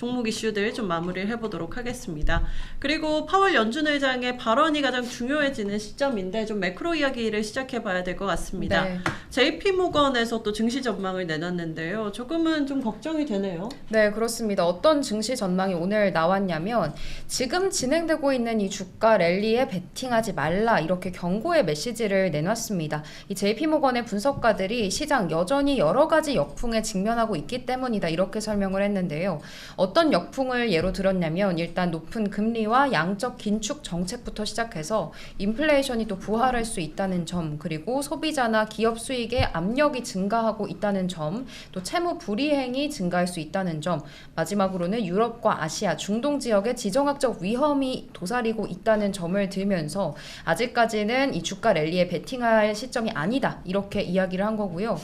종목 이슈들 좀 마무리를 해보도록 하겠습니다. 그리고 파월 연준 의장의 발언이 가장 중요해지는 시점인데 좀 매크로 이야기를 시작해봐야 될 것 같습니다. 네. JP모건에서 또 증시 전망을 내놨는데요. 조금은 좀 걱정이 되네요. 네, 그렇습니다. 어떤 증시 전망이 오늘 나왔냐면 지금 진행되고 있는 이 주가 랠리에 베팅하지 말라 이렇게 경고의 메시지를 내놨습니다. 이 JP모건의 분석가들이 시장 여전히 여러 가지 역풍에 직면하고 있기 때문이다 이렇게 설명을 했는데요. 어떤 역풍을 예로 들었냐면 일단 높은 금리와 양적 긴축 정책부터 시작해서 인플레이션이 또 부활할 수 있다는 점, 그리고 소비자나 기업 수익에 압력이 증가하고 있다는 점, 또 채무 불이행이 증가할 수 있다는 점, 마지막으로는 유럽과 아시아, 중동 지역에 지정학적 위험이 도사리고 있다는 점을 들면서 아직까지는 이 주가 랠리에 베팅할 시점이 아니다 이렇게 이야기를 한 거고요.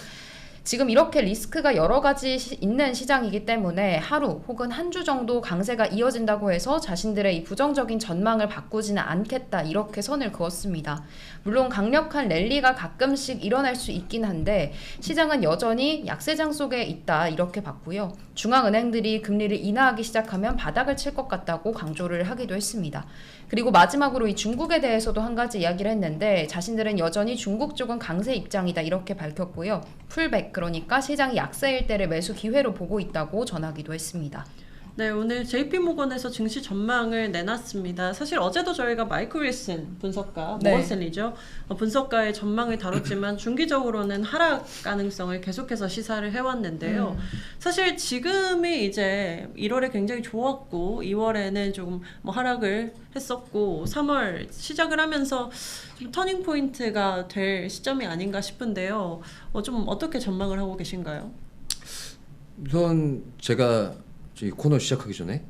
지금 이렇게 리스크가 여러 가지 있는 시장이기 때문에 하루 혹은 한 주 정도 강세가 이어진다고 해서 자신들의 이 부정적인 전망을 바꾸지는 않겠다 이렇게 선을 그었습니다. 물론 강력한 랠리가 가끔씩 일어날 수 있긴 한데 시장은 여전히 약세장 속에 있다 이렇게 봤고요. 중앙은행들이 금리를 인하하기 시작하면 바닥을 칠 것 같다고 강조를 하기도 했습니다. 그리고 마지막으로 이 중국에 대해서도 한 가지 이야기를 했는데 자신들은 여전히 중국 쪽은 강세 입장이다 이렇게 밝혔고요. 풀백, 그러니까 시장이 약세일 때를 매수 기회로 보고 있다고 전하기도 했습니다. 네, 오늘 JP모건에서 증시 전망을 내놨습니다. 사실 어제도 저희가 마이클 윌슨 분석가, 네. 모건스탠리죠. 분석가의 전망을 다뤘지만 중기적으로는 하락 가능성을 계속해서 시사를 해왔는데요. 사실 지금이 이제 1월에 굉장히 좋았고 2월에는 조금 뭐 하락을 했었고 3월 시작을 하면서 좀 터닝 포인트가 될 시점이 아닌가 싶은데요. 좀 어떻게 전망을 하고 계신가요? 우선 제가 이 코너 시작하기 전에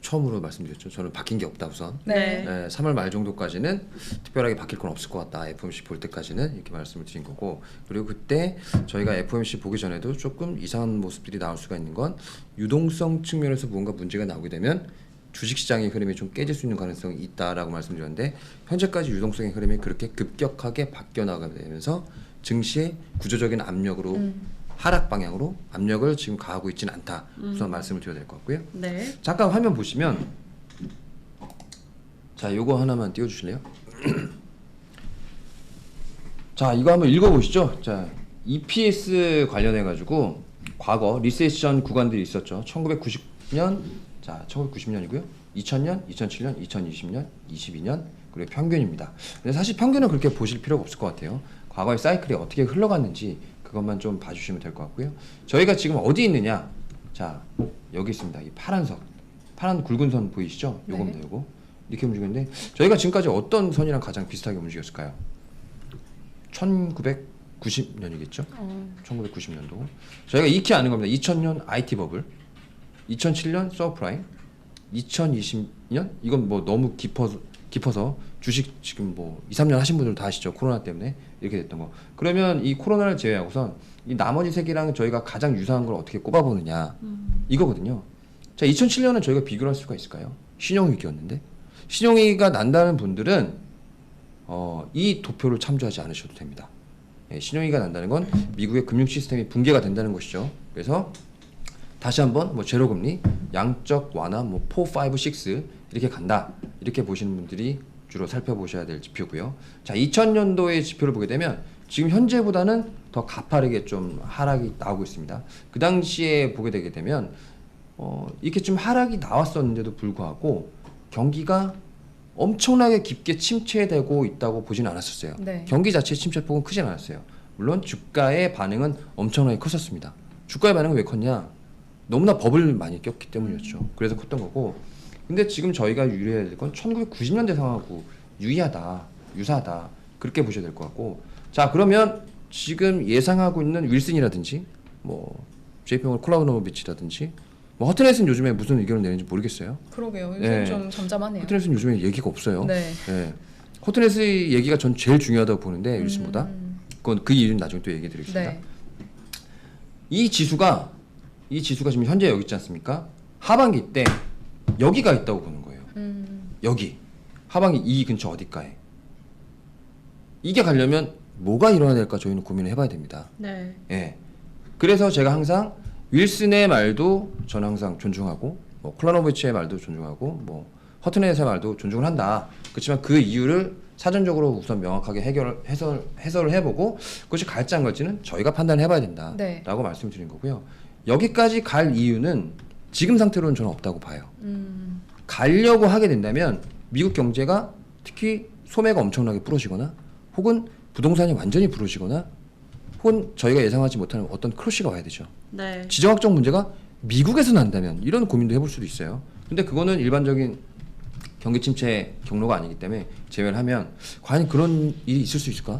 처음으로 말씀드렸죠. 저는 바뀐 게 없다 우선. 네. 3월 말 정도까지는 특별하게 바뀔 건 없을 것 같다. FOMC 볼 때까지는 이렇게 말씀을 드린 거고, 그리고 그때 저희가 FOMC 보기 전에도 조금 이상한 모습들이 나올 수가 있는 건 유동성 측면에서 무언가 문제가 나오게 되면 주식시장의 흐름이 좀 깨질 수 있는 가능성이 있다라고 말씀드렸는데 현재까지 유동성의 흐름이 그렇게 급격하게 바뀌어 나가게 되면서 증시의 구조적인 압력으로 하락 방향으로 압력을 지금 가하고 있지는 않다. 우선 말씀을 드려야 될 것 같고요. 네. 잠깐 화면 보시면 자, 요거 하나만 띄워주실래요? 자, 이거 한번 읽어보시죠. 자, EPS 관련해 가지고 과거 리세션 구간들이 있었죠. 1990년, 자, 1990년이고요. 2000년, 2007년, 2020년, 22년, 그리고 평균입니다. 근데 사실 평균은 그렇게 보실 필요가 없을 것 같아요. 과거의 사이클이 어떻게 흘러갔는지 그것만 좀 봐주시면 될 것 같고요. 저희가 지금 어디 있느냐? 자, 여기 있습니다. 이 파란 굵은 선 보이시죠? 요겁니다. 요거 이렇게 움직이는데 저희가 지금까지 어떤 선이랑 가장 비슷하게 움직였을까요? 1990년이겠죠? 1990년도. 저희가 익히 아는 겁니다. 2000년 IT 버블, 2007년 서브프라임, 2020년 이건 뭐 너무 깊어서 주식 지금 뭐 2, 3년 하신 분들 다 아시죠? 코로나 때문에 이렇게 됐던 거. 그러면 이 코로나를 제외하고선 이 나머지 세 개랑 저희가 가장 유사한 걸 어떻게 꼽아보느냐 이거거든요. 자, 2007년은 저희가 비교를 할 수가 있을까요? 신용위기였는데 신용위기가 난다는 분들은 이 도표를 참조하지 않으셔도 됩니다. 예, 신용위기가 난다는 건 미국의 금융 시스템이 붕괴가 된다는 것이죠. 그래서 다시 한번 뭐 제로금리, 양적 완화, 뭐 4, 5, 6 이렇게 간다. 이렇게 보시는 분들이 주로 살펴보셔야 될 지표고요. 자, 2000년도의 지표를 보게 되면 지금 현재보다는 더 가파르게 좀 하락이 나오고 있습니다. 그 당시에 보게 되게 되면 이렇게 좀 하락이 나왔었는데도 불구하고 경기가 엄청나게 깊게 침체되고 있다고 보지는 않았었어요. 네. 경기 자체의 침체폭은 크진 않았어요. 물론 주가의 반응은 엄청나게 컸었습니다. 주가의 반응은 왜 컸냐? 너무나 버블을 많이 꼈기 때문이었죠. 그래서 컸던 거고. 근데 지금 저희가 유의해야 될 건 1990년대 상황하고 유사하다. 그렇게 보셔야 될 것 같고. 자, 그러면 지금 예상하고 있는 윌슨이라든지 뭐 JP모건 콜라우노비치라든지 뭐 허튼햇은 요즘에 무슨 의견을 내는지 모르겠어요. 그러게요. 요즘 네. 좀 잠잠하네요. 허튼햇은 요즘에 얘기가 없어요. 네. 네. 허튼햇의 얘기가 전 제일 중요하다고 보는데 윌슨보다. 그건 그 이유는 나중에 또 얘기해 드리겠습니다. 네. 이 지수가 지금 현재 여기 있지 않습니까? 하반기 때 여기가 있다고 보는 거예요. 여기 하반기 이 근처 어디가에 이게 가려면 뭐가 일어나야 될까 저희는 고민을 해봐야 됩니다. 네. 예. 그래서 제가 항상 윌슨의 말도 저는 항상 존중하고 뭐 콜라노비치의 말도 존중하고 뭐 허트넷의 말도 존중을 한다. 그렇지만 그 이유를 사전적으로 우선 명확하게 해설을 해보고 그것이 갈지 안 갈지는 저희가 판단해봐야 된다라고 네. 말씀드린 거고요. 여기까지 갈 이유는 지금 상태로는 저는 없다고 봐요. 가려고 하게 된다면 미국 경제가 특히 소매가 엄청나게 부러지거나 혹은 부동산이 완전히 부러지거나 혹은 저희가 예상하지 못하는 어떤 크러쉬가 와야 되죠. 네. 지정학적 문제가 미국에서 난다면 이런 고민도 해볼 수도 있어요. 근데 그거는 일반적인 경기 침체 경로가 아니기 때문에 제외를 하면 과연 그런 일이 있을 수 있을까?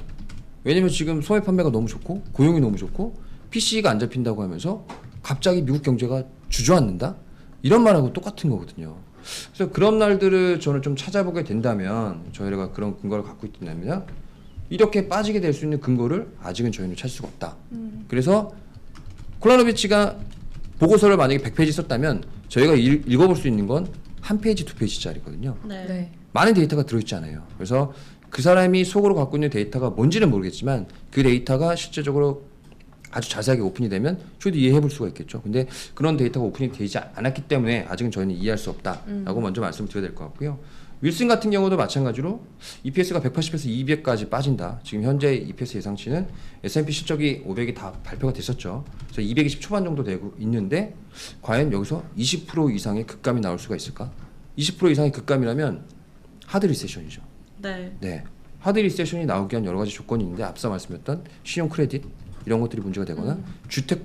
왜냐면 지금 소매 판매가 너무 좋고 고용이 너무 좋고 PC가 안 잡힌다고 하면서 갑자기 미국 경제가 주저앉는다? 이런 말하고 똑같은 거거든요. 그래서 그런 날들을 저는 좀 찾아보게 된다면 저희가 그런 근거를 갖고 있다면 이렇게 빠지게 될 수 있는 근거를 아직은 저희는 찾을 수가 없다. 그래서 콜라노비치가 보고서를 만약에 100페이지 썼다면 저희가 읽어볼 수 있는 건 한 페이지, 두 페이지짜리거든요. 네. 네. 많은 데이터가 들어있지 않아요. 그래서 그 사람이 속으로 갖고 있는 데이터가 뭔지는 모르겠지만 그 데이터가 실제적으로 아주 자세하게 오픈이 되면 저희도 이해해 볼 수가 있겠죠. 근데 그런 데이터가 오픈이 되지 않았기 때문에 아직은 저희는 이해할 수 없다라고 먼저 말씀을 드려야 될 것 같고요. 윌슨 같은 경우도 마찬가지로 EPS가 180에서 200까지 빠진다. 지금 현재 EPS 예상치는 S&P 실적이 500이 다 발표가 됐었죠. 그래서 220 초반 정도 되고 있는데 과연 여기서 20% 이상의 급감이 나올 수가 있을까? 20% 이상의 급감이라면 하드 리세션이죠. 네. 네. 하드 리세션이 나오기 위한 여러 가지 조건이 있는데 앞서 말씀드렸던 신용 크레딧 이런 것들이 문제가 되거나 주택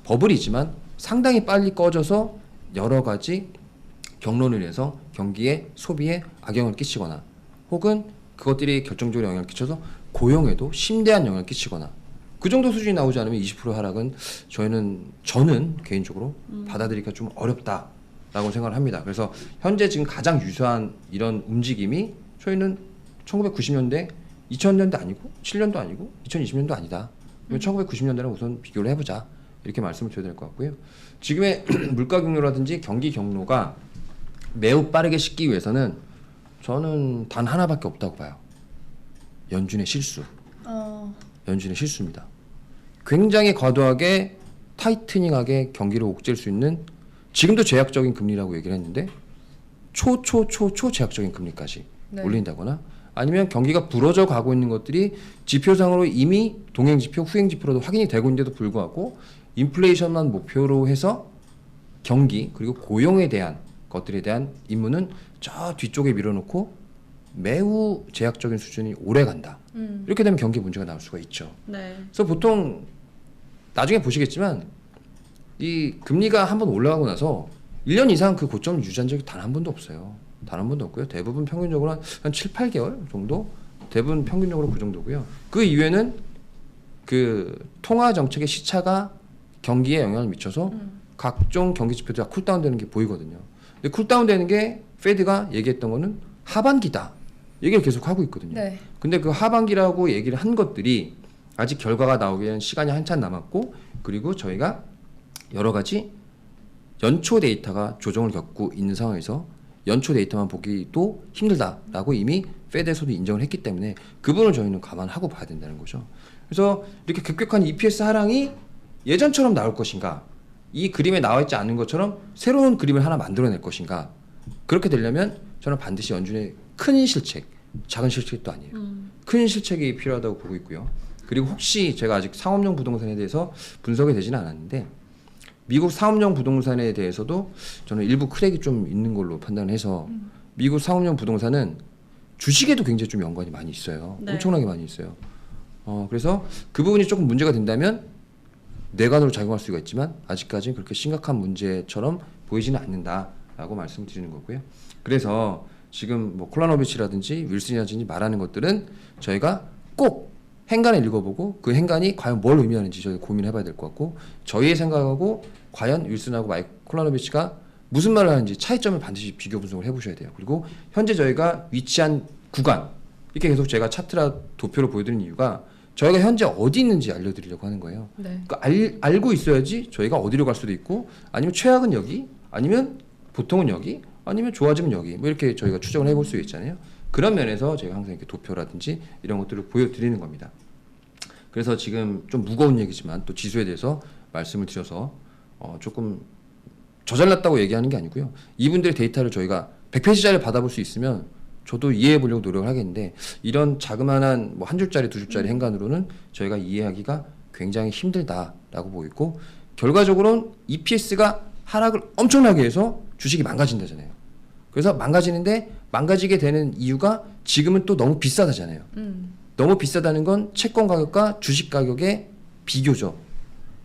버블이지만 상당히 빨리 꺼져서 여러 가지 경로를 해서 경기에 소비에 악영향을 끼치거나 혹은 그것들이 결정적으로 영향을 끼쳐서 고용에도 심대한 영향을 끼치거나 그 정도 수준이 나오지 않으면 20% 하락은 저는 개인적으로 받아들이기가 좀 어렵다라고 생각을 합니다. 그래서 현재 지금 가장 유사한 이런 움직임이 저희는 1990년대 2000년대 아니고 7년도 아니고 2020년도 아니다. 1990년대랑 우선 비교를 해보자 이렇게 말씀을 드려야 될 것 같고요. 지금의 물가 경로라든지 경기 경로가 매우 빠르게 싣기 위해서는 저는 단 하나밖에 없다고 봐요. 연준의 실수. 연준의 실수입니다. 굉장히 과도하게 타이트닝하게 경기를 옥죄일 수 있는 지금도 제약적인 금리라고 얘기를 했는데 초제약적인 금리까지 네. 올린다거나 아니면 경기가 부러져 가고 있는 것들이 지표상으로 이미 동행지표, 후행지표로도 확인이 되고 있는데도 불구하고 인플레이션만 목표로 해서 경기 그리고 고용에 대한 것들에 대한 임무는 저 뒤쪽에 밀어놓고 매우 제약적인 수준이 오래 간다. 이렇게 되면 경기 문제가 나올 수가 있죠. 네. 그래서 보통 나중에 보시겠지만 이 금리가 한번 올라가고 나서 1년 이상 그 고점을 유지한 적이 단 한 번도 없어요. 단 한 번도 없고요. 대부분 평균적으로 한 7, 8개월 정도? 대부분 평균적으로 그 정도고요. 그 이후에는 그 통화 정책의 시차가 경기에 영향을 미쳐서 각종 경기 지표들이 다 쿨다운 되는 게 보이거든요. 근데 쿨다운 되는 게 페드가 얘기했던 거는 하반기다. 얘기를 계속 하고 있거든요. 네. 근데 그 하반기라고 얘기를 한 것들이 아직 결과가 나오기에는 시간이 한참 남았고 그리고 저희가 여러 가지 연초 데이터가 조정을 겪고 있는 상황에서 연초 데이터만 보기도 힘들다라고 이미 페드에서도 인정을 했기 때문에 그 부분을 저희는 감안하고 봐야 된다는 거죠. 그래서 이렇게 급격한 EPS 하락이 예전처럼 나올 것인가 이 그림에 나와 있지 않은 것처럼 새로운 그림을 하나 만들어낼 것인가 그렇게 되려면 저는 반드시 연준의 큰 실책 작은 실책도 아니에요. 큰 실책이 필요하다고 보고 있고요. 그리고 혹시 제가 아직 상업용 부동산에 대해서 분석이 되지는 않았는데 미국 상업용 부동산에 대해서도 저는 일부 크랙이 좀 있는 걸로 판단해서 미국 상업용 부동산은 주식에도 굉장히 좀 연관이 많이 있어요. 네. 엄청나게 많이 있어요. 그래서 그 부분이 조금 문제가 된다면 뇌관으로 작용할 수가 있지만 아직까지는 그렇게 심각한 문제처럼 보이지는 않는다라고 말씀드리는 거고요. 그래서 지금 뭐 콜라노비치라든지 윌슨이라든지 말하는 것들은 저희가 꼭 행간을 읽어보고 그 행간이 과연 뭘 의미하는지 저희 고민해봐야 될 것 같고 저희의 생각하고 과연 윌슨하고 콜라노비치가 무슨 말을 하는지 차이점을 반드시 비교 분석을 해보셔야 돼요. 그리고 현재 저희가 위치한 구간 이렇게 계속 제가 차트라 도표를 보여드리는 이유가 저희가 현재 어디 있는지 알려드리려고 하는 거예요. 네. 그러니까 알고 있어야지 저희가 어디로 갈 수도 있고 아니면 최악은 여기 아니면 보통은 여기 아니면 좋아지면 여기 뭐 이렇게 저희가 추정을 해볼 수 있잖아요. 그런 면에서 제가 항상 이렇게 도표라든지 이런 것들을 보여드리는 겁니다. 그래서 지금 좀 무거운 얘기지만 또 지수에 대해서 말씀을 드려서 조금 잘났다고 얘기하는 게 아니고요. 이분들의 데이터를 저희가 100페이지짜리 받아볼 수 있으면 저도 이해해 보려고 노력을 하겠는데 이런 자그마한 뭐 한 줄짜리 두 줄짜리 행간으로는 저희가 이해하기가 굉장히 힘들다라고 보이고 결과적으로는 EPS가 하락을 엄청나게 해서 주식이 망가진다잖아요. 그래서 망가지는데 망가지게 되는 이유가 지금은 또 너무 비싸다잖아요. 너무 비싸다는 건 채권 가격과 주식 가격의 비교죠.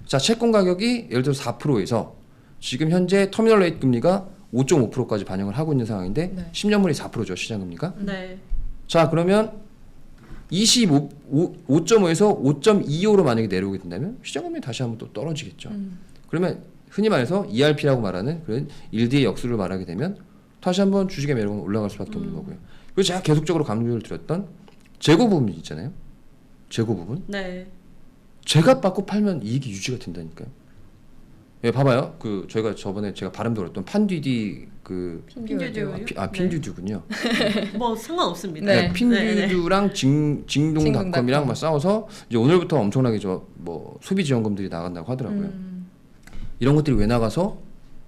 자, 채권 가격이 예를 들어 4%에서 지금 현재 터미널 레이트 금리가 5.5%까지 반영을 하고 있는 상황인데 네. 10년물이 4%죠, 시장 금리가. 네. 자, 그러면 5.5에서 5.25로 만약에 내려오게 된다면 시장 금리 다시 한번 또 떨어지겠죠. 그러면 흔히 말해서 ERP라고 말하는 그런 일대의 역수를 말하게 되면 다시 한번 주식의 매력은 올라갈 수밖에 없는 거고요. 그리고 제가 계속적으로 강조를 드렸던 재고 부분 있잖아요. 재고 부분. 네. 제값 받고 팔면 이익이 유지가 된다니까요. 예, 봐봐요. 그 저희가 저번에 제가 발음도 어렸던 판디디 그 핀듀듀요? 핀듀듀군요. 뭐 상관없습니다. 네. 핀듀듀랑 징동닷컴이랑 막 싸워서 이제 오늘부터 엄청나게 저 뭐 소비 지원금들이 나간다고 하더라고요. 이런 것들이 왜 나가서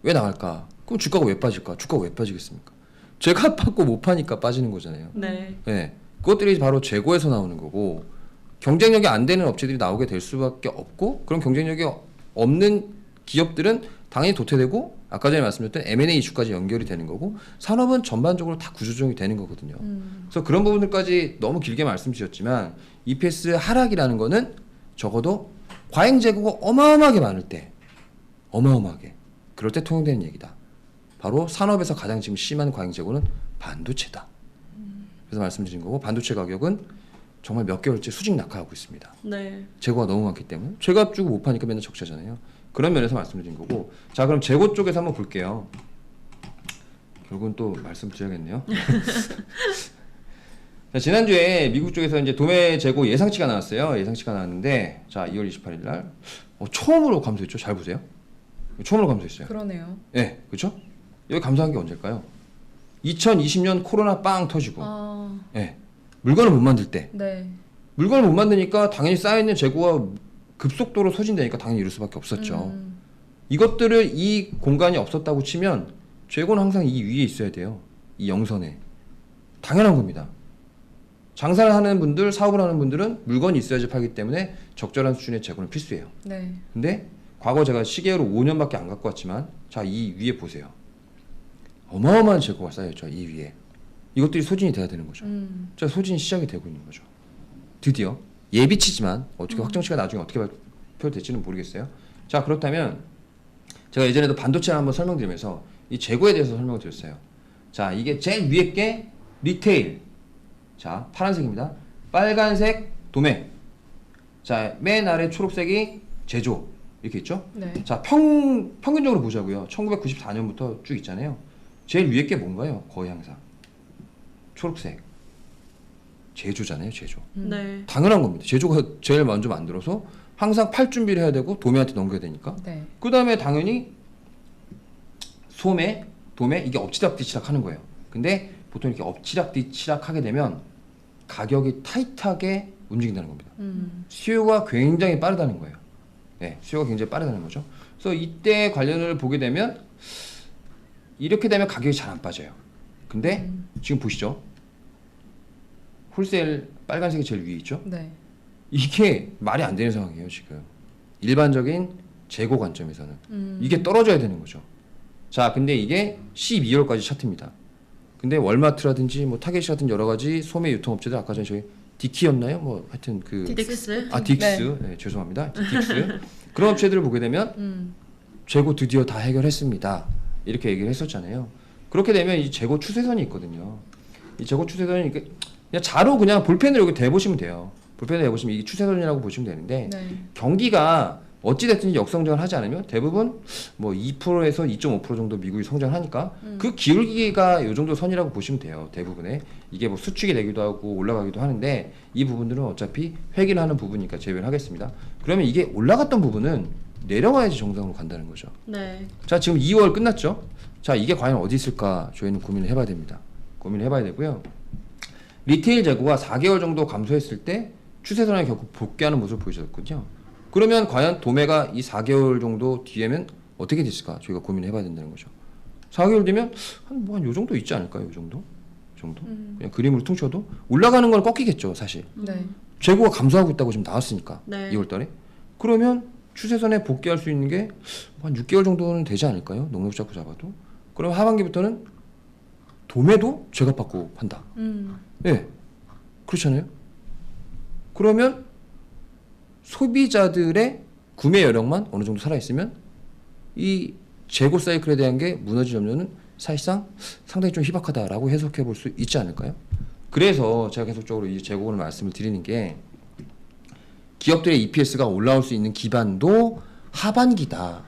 왜 나갈까? 그럼 주가가 왜 빠질까? 주가가 왜 빠지겠습니까? 제값 받고 못 파니까 빠지는 거잖아요. 네. 예, 그것들이 바로 재고에서 나오는 거고 경쟁력이 안 되는 업체들이 나오게 될 수밖에 없고 그런 경쟁력이 없는 기업들은 당연히 도태되고 아까 전에 말씀드렸던 M&A 이슈까지 연결이 되는 거고 산업은 전반적으로 다 구조조정이 되는 거거든요. 그래서 그런 부분들까지 너무 길게 말씀드렸지만 EPS 하락이라는 거는 적어도 과잉 재고가 어마어마하게 많을 때 어마어마하게 그럴 때 통용되는 얘기다. 바로 산업에서 가장 지금 심한 과잉 재고는 반도체다. 그래서 말씀드린 거고 반도체 가격은 정말 몇 개월째 수직 낙하하고 있습니다. 네. 재고가 너무 많기 때문에 제값 주고 못 파니까 맨날 적자잖아요. 그런 면에서 말씀드린 거고 자 그럼 재고 쪽에서 한번 볼게요. 결국은 또 말씀드려야겠네요. 자, 지난주에 미국 쪽에서 이제 도매 재고 예상치가 나왔어요. 예상치가 나왔는데 자 2월 28일 날 처음으로 감소했죠. 잘 보세요. 처음으로 감소했어요. 그러네요. 네, 그렇죠? 여기 감소한 게 언제일까요? 2020년 코로나 빵 터지고, 네, 물건을 못 만들 때, 네. 물건을 못 만드니까 당연히 쌓여있는 재고가 급속도로 소진되니까 당연히 이럴 수밖에 없었죠. 이것들을 이 공간이 없었다고 치면 재고는 항상 이 위에 있어야 돼요. 이 영선에. 당연한 겁니다. 장사를 하는 분들, 사업을 하는 분들은 물건이 있어야지 팔기 때문에 적절한 수준의 재고는 필수예요. 네. 근데 과거 제가 시계로 5년밖에 안 갖고 왔지만 자, 이 위에 보세요. 어마어마한 재고가 쌓여있죠. 이 위에. 이것들이 소진이 돼야 되는 거죠. 자, 소진이 시작이 되고 있는 거죠. 드디어 예비치지만 어떻게 확정치가 나중에 어떻게 발표될지는 모르겠어요. 자, 그렇다면 제가 예전에도 반도체를 한번 설명드리면서 이 재고에 대해서 설명을 드렸어요. 자, 이게 제일 위에 게 리테일. 자, 파란색입니다. 빨간색 도매. 자, 맨 아래 초록색이 제조. 이렇게 있죠? 네. 자, 평균적으로 보자고요. 1994년부터 쭉 있잖아요. 제일 위에 게 뭔가요? 거의 항상 초록색. 제조잖아요, 제조. 네. 당연한 겁니다. 제조가 제일 먼저 만들어서 항상 팔 준비를 해야 되고 도매한테 넘겨야 되니까. 네. 그 다음에 당연히 소매, 도매 이게 엎치락뒤치락 하는 거예요. 근데 보통 이렇게 엎치락뒤치락 하게 되면 가격이 타이트하게 움직인다는 겁니다. 수요가 굉장히 빠르다는 거예요. 네, 수요가 굉장히 빠르다는 거죠. 그래서 이때 관련을 보게 되면 이렇게 되면 가격이 잘 안 빠져요. 근데 지금 보시죠. 홀세일 빨간색이 제일 위에 있죠. 네. 이게 말이 안 되는 상황이에요, 지금. 일반적인 재고 관점에서는. 이게 떨어져야 되는 거죠. 자, 근데 이게 12월까지 차트입니다. 근데 월마트라든지 뭐 타겟이라든지 여러 가지 소매 유통업체들 아까 전에 저희 디키였나요? 뭐 하여튼 그 딕스. 딕스. 네, 죄송합니다. 딕스. 그런 업체들을 보게 되면 재고 드디어 다 해결했습니다. 이렇게 얘기를 했었잖아요. 그렇게 되면 이 재고 추세선이 있거든요. 이 재고 추세선이 그냥 자로 그냥 볼펜으로 여기 대보시면 돼요. 볼펜을 대보시면 이게 추세선이라고 보시면 되는데 네. 경기가 어찌됐든지 역성장을 하지 않으면 대부분 뭐 2%에서 2.5% 정도 미국이 성장하니까 그 기울기가 이 정도 선이라고 보시면 돼요. 대부분에 이게 뭐 수축이 되기도 하고 올라가기도 하는데 이 부분들은 어차피 회귀를 하는 부분이니까 제외를 하겠습니다. 그러면 이게 올라갔던 부분은 내려와야지 정상으로 간다는 거죠. 네. 자, 지금 2월 끝났죠. 자, 이게 과연 어디 있을까 저희는 고민을 해봐야 됩니다. 고민을 해봐야 되고요. 리테일 재고가 4개월 정도 감소했을 때 추세선에 결국 복귀하는 모습을 보여줬거든요. 그러면 과연 도매가 이 4개월 정도 뒤에면 어떻게 됐을까 저희가 고민을 해봐야 된다는 거죠. 4개월 되면 한 요 정도 있지 않을까요? 요 정도? 그냥 그림으로 퉁쳐도 올라가는 건 꺾이겠죠, 사실. 네. 재고가 감소하고 있다고 지금 나왔으니까 네. 2월달에. 그러면 추세선에 복귀할 수 있는 게 한 6개월 정도는 되지 않을까요? 넉넉 잡고 잡아도. 그럼 하반기부터는 도매도 제값받고 판다. 네, 그렇잖아요. 그러면 소비자들의 구매 여력만 어느 정도 살아있으면 이 재고 사이클에 대한 게 무너질 염려는 사실상 상당히 좀 희박하다라고 해석해 볼 수 있지 않을까요? 그래서 제가 계속적으로 이 재고를 말씀을 드리는 게 기업들의 EPS가 올라올 수 있는 기반도 하반기다.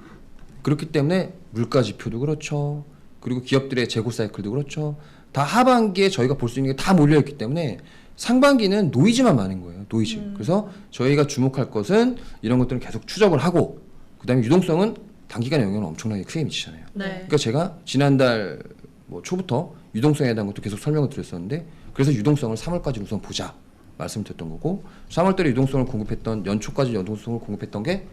그렇기 때문에 물가 지표도 그렇죠. 그리고 기업들의 재고 사이클도 그렇죠. 다 하반기에 저희가 볼 수 있는 게 다 몰려있기 때문에 상반기는 노이즈만 많은 거예요. 노이즈. 그래서 저희가 주목할 것은 이런 것들은 계속 추적을 하고 그다음에 유동성은 단기간에 영향을 엄청나게 크게 미치잖아요. 네. 그러니까 제가 지난달 뭐 초부터 유동성에 대한 것도 계속 설명을 드렸었는데 그래서 유동성을 3월까지 우선 보자 말씀드렸던 거고 3월달에 유동성을 공급했던 연초까지 유동성을 공급했던 게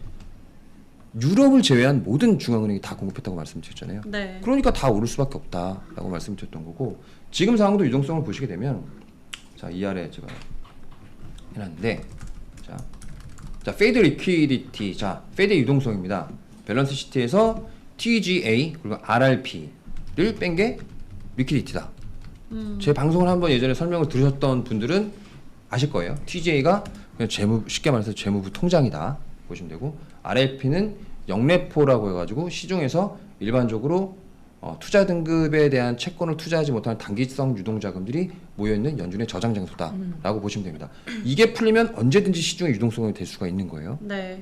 유럽을 제외한 모든 중앙은행이 다 공급했다고 말씀드렸잖아요. 네. 그러니까 다 오를 수밖에 없다라고 말씀드렸던 거고 지금 상황도 유동성을 보시게 되면 자, 이 아래 제가 해놨는데 자 페이드 리퀴디티 자 페이드 유동성입니다. 밸런스 시트에서 TGA 그리고 RRP를 뺀 게 리퀴디티다. 제 방송을 한번 예전에 설명을 들으셨던 분들은 아실 거예요. TGA가 그냥 쉽게 말해서 재무부 통장이다 보시면 되고 RLP는 영래포라고 해가지고 시중에서 일반적으로 투자 등급에 대한 채권을 투자하지 못하는 단기성 유동자금들이 모여있는 연준의 저장 장소다라고 보시면 됩니다. 이게 풀리면 언제든지 시중에 유동성이 될 수가 있는 거예요. 네.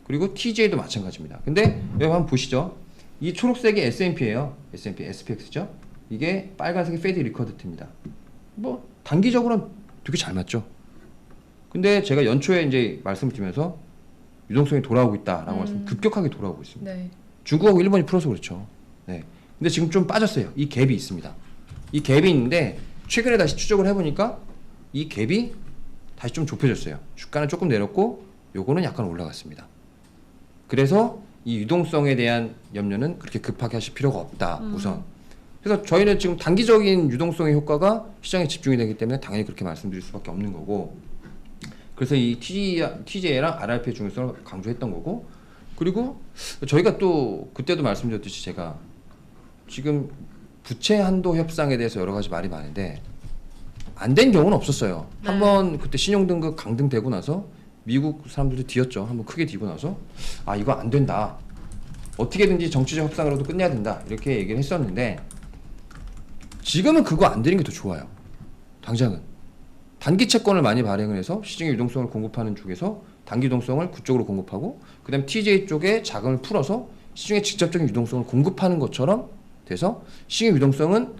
그리고 TJ도 마찬가지입니다. 근데 여기 한번 보시죠. 이 초록색이 S&P예요. S&P, SPX죠. 이게 빨간색이 페드 리커드트입니다. 뭐 단기적으로는 되게 잘 맞죠. 근데 제가 연초에 이제 말씀을 드리면서 유동성이 돌아오고 있다라고 말씀 급격하게 돌아오고 있습니다. 네. 중국하고 일본이 풀어서 그렇죠. 네. 근데 지금 좀 빠졌어요. 이 갭이 있습니다. 이 갭이 있는데 최근에 다시 추적을 해보니까 이 갭이 다시 좀 좁혀졌어요. 주가는 조금 내렸고 요거는 약간 올라갔습니다. 그래서 이 유동성에 대한 염려는 그렇게 급하게 하실 필요가 없다. 우선. 그래서 저희는 지금 단기적인 유동성의 효과가 시장에 집중이 되기 때문에 당연히 그렇게 말씀드릴 수밖에 없는 거고 그래서 이 TJ랑 RRP의 중요성을 강조했던 거고 그리고 저희가 또 그때도 말씀드렸듯이 제가 지금 부채 한도 협상에 대해서 여러 가지 말이 많은데 안 된 경우는 없었어요. 네. 한번 그때 신용등급 강등되고 나서 미국 사람들도 뒤었죠. 한번 크게 뒤고 나서 아 이거 안 된다. 어떻게든지 정치적 협상으로도 끝내야 된다. 이렇게 얘기를 했었는데 지금은 그거 안 되는 게 더 좋아요. 당장은 단기 채권을 많이 발행을 해서 시중에 유동성을 공급하는 쪽에서 단기 유동성을 그쪽으로 공급하고 그다음 TJ 쪽에 자금을 풀어서 시중에 직접적인 유동성을 공급하는 것처럼 돼서 시중의 유동성은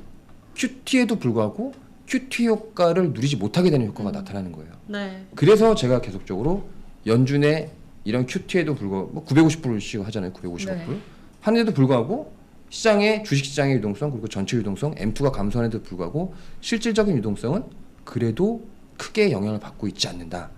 QT에도 불구하고 QT 효과를 누리지 못하게 되는 효과가 나타나는 거예요. 네. 그래서 제가 계속적으로 연준의 이런 QT에도 불구하고 뭐 950불씩 하잖아요. 950불 네. 하는데도 불구하고 시장의 주식시장의 유동성 그리고 전체 유동성 M2가 감소하는데도 불구하고 실질적인 유동성은 그래도 크게 영향을 받고 있지 않는다.